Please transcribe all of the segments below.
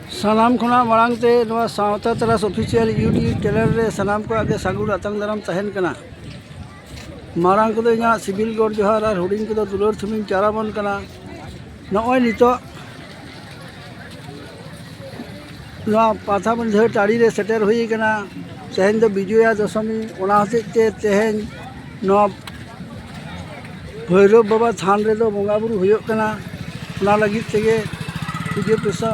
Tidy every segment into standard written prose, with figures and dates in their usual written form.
सानाम खुना मांगते सावता तरास ऑफिशियल यूट्यूब चैनल रे सानाम को आगे सागुर आतंग दाराम तहन कना मारांग को इना सिविल गौर जोहार और हुडिंग को दुलर थुमिन चाराबन कना नॉय नितो पाथा बंधे टाड़ी रे सेटर हुई कना तेहन दो विजया दशमी ओना हते तेहन भैरव बाबा थान रे दो बंगा बुरु हुयो कना ओना लगी तेगे पूजा पैसा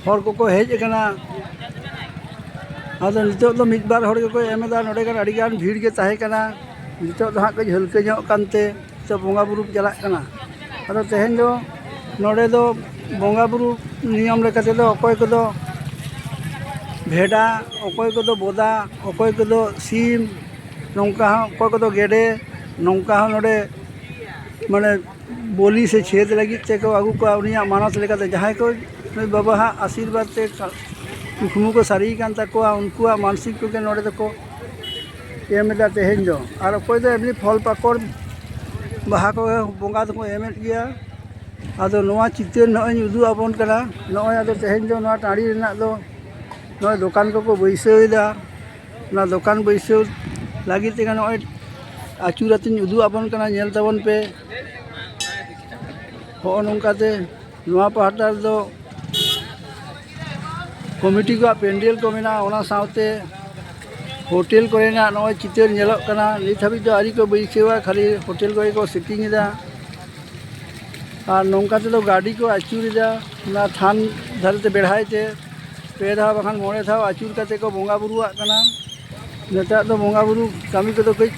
हर को हेज कना आदो नितो दो मिद बार हर को एमेदा नोडे गान अड़ी गान भीड़ के ताहे कना नितो दो हां को हल्के जो कानते तो बंगा बुरु चला कना आदो तेहन दो नोडे दो बंगा बुरु नियम लेकाते दो अकोय को दो भेड़ा अकोय को दो बोदा अकोय को दो सीम नौका अकोय को दो गेडे नौका नोडे माने बोली से छेद लगी ते को आगु को उनिया मानस लेकाते जहां को बाबा हाँ आशीर्वाद से कुकमु को सारी कान तकोआ उनकुआ मानसिक को के नोडे तको एमेदा तेहन जो और अकोय दो एमनी फल पाकड़ बाहा को बंगा तो एमेट गया आदो नोआ चित्र नय उदु आबन कना नय आदो तेहन जो नोआ टाड़ी रेना दो नय दुकान को बैसोइदा ना दुकान बैसो लागी ते नय आचुरातिन उदु आबन कना नेल ताबन पे हो नंकाते नोआ पहाटा दो कमिटी को पेंडल को मेना ओना सावते होटल को नय चित्र नेलोक कना नित हाबि दो आरी को बैसेवा खाली होटल को सेटिंग एदा और नौकाते दो गाड़ी को आचुरेदा ना थान धारते बेढ़ाते पे धा बखान मोड़े था आचुर काते को बंगा बुरुआ कना नेता दो बंगा बुरु कमी को कई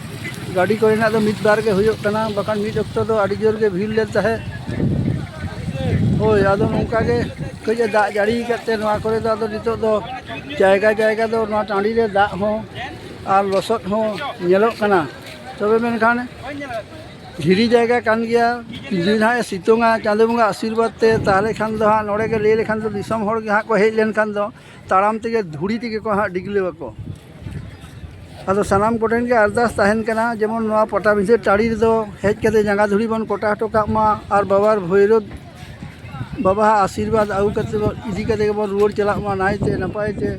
गाड़ी को दो मिद बार के हुयो कना बखान मिद अक्तो दो आड़ी जोर के भीड़ ले ताहे होय आदो नौका के कई दा जाड़ी करते नोआ करे दो आदो नितो दो जायगा दो नोआ टांडी रे दा हो और लसट हो नेलोक कना तबे मेनखान धीरी जगह कान गया दिन हाँ सितुंगा चांदो बंगा आशीर्वाद ते ताले खान दो हाँ नोड़े के ले लेखान दो दिसम हर हाँ को हेज लेन खान दो ताराम तेगे धुड़ी तेगे को हाँ डिगले को आदो सनाम कोटेन के अरदास तहन कना जेमन नोआ पटा बिसे टाड़ी दो हेज कते जंगा धुड़ी बन कोटा हटो कामा और बाबार भैरव बाबा आशीर्वाद आउ कते इदी कते बन रुवर चला मा नायते नपायते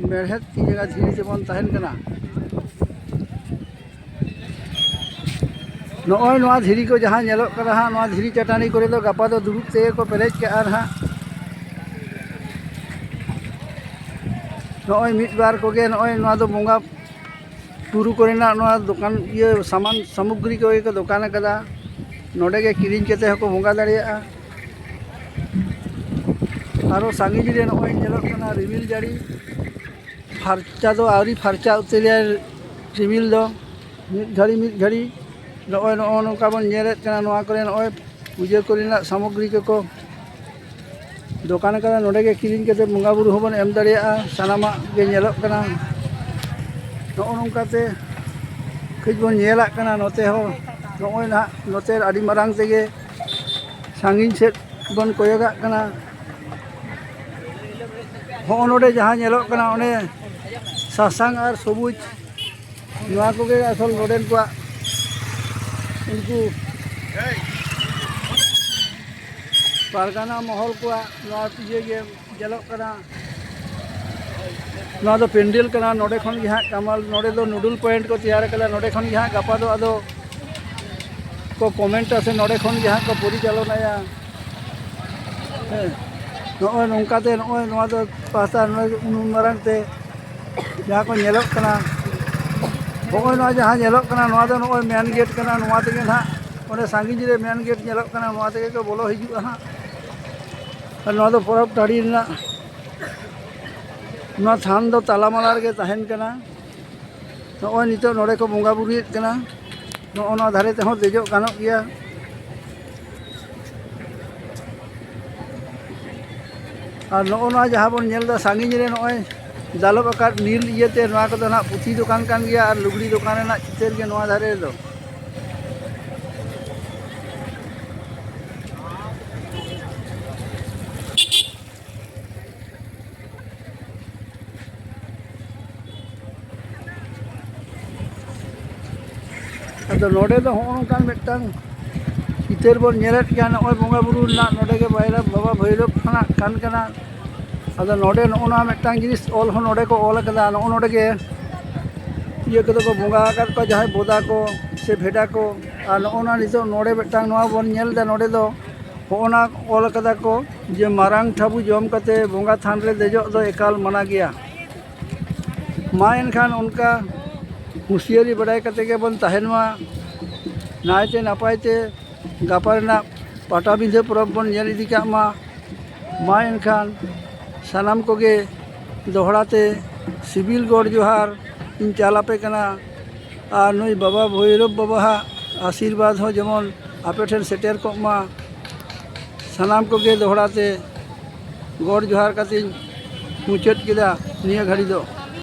मेहनत की जगह धीरे से बन तहन कना नॉय नोआ धीरी को जहाँ नेलोक कना हाँ नोआ धीरी चटानी करे दो गपा दो दुरुप ते को पेरेज के आर हाँ नॉय मिद बार को गे नॉय नोआ दो बंगा पुरु कोरेना नोआ दुकान ये सामान सामग्री को दुकान कदा नोडे के किरिंग केते हको बंगा दाड़िया आरो सांगिनी रे नॉय नेलोक कना रिमिल जाड़ी फारचा दो आरी फारचा उतरिया रिमिल दो मिद घड़ी नॉय नौका बन नेलेत कना नोआ करे नॉय पूजा कोरेना सामग्री को दुकान कदा नोडे के किरिंग केते बंगा बुरु होबन एम दाड़िया सानामा गे नेलोक कना नॉय नौकाते कई बन नेला कना नोते हो नॉय ना नोते आड़ी मारांग तेगे सांगिन सेट बन कोयगा कना हो नोडे जहां नेलोक कना ओने सासांग और सबुज नोआ को गे असल नोडेन को उनको पारगाना महल को ये जलोक कना ना दो पेंडल कना नोडे खन गे हाँ कमाल नोडे दो नूडल पॉइंट को तैयार कला नोडे खन गे हाँ गपा दो आदो को कमेंट से नोडे खन गे हाँ को परिचालनाया नॉय नौकाते नॉय नोआ दो पासा मारंग ते जहाँ को नेलोक कना होय नोआ जहाँ नेलोक कना नोआ दो नॉय मेन गेट कना नोआ तेगे ना ओने सांगिनी रे मेन गेट नेलोक कना नोआ तेगे को बोलो हिजुआ हाँ और नोआ दो परब टाड़ी ना नोआ थान दो तालामाला रे तहन कना नॉय नितो नोडे को बंगा बुरुएत कना नॉय नोआ धारे ते हो देजो गानोक गया और नॉय जहाँ बन नेलदा सांगिनी रे नॉय दालोब आकार नील इयते नोआ को ना पुथी दुकान कान गया और लुगड़ी दुकान ना चितर के नोआ धारे दो आदो नोडे दो होनकान मिटटांग चितर बन नेलेट गया नॉय बोंगा बुरु ना नोडे के बायरा बाबा भैरव खाना कान कना अदा नोडे नोना मिदटांग जिनिस ऑल हो नोडे को ऑल कदा नोडे के ये कदो को बोंगा आकार को जहां बोदा को से भेड़ा को आ नोना नितो नोडे मिदटांग नोआ बन नेल दा नोडे दो होना ऑल कदा को जे मारांग ठाबु जम कते बोंगा थान रे देजो दो एकाल मना गया मा एनखान उनका हुसियारी बड़ाई कते के बन तहन मा नायते नापायते गापा रेना पाटाबिंधे परब बन नेल इदी का मा एनखान सानाम कोगे दोहड़ाते सिविल गॉड जोहार इन चालापे कना आ नुई बाबा भैरव बाबा आशीर्वाद हो जेमन आपे ठेन सेटेर को मा सानाम कोगे दोहड़ाते गॉड जोहार कते मुचाद केदा निया घड़ी दो।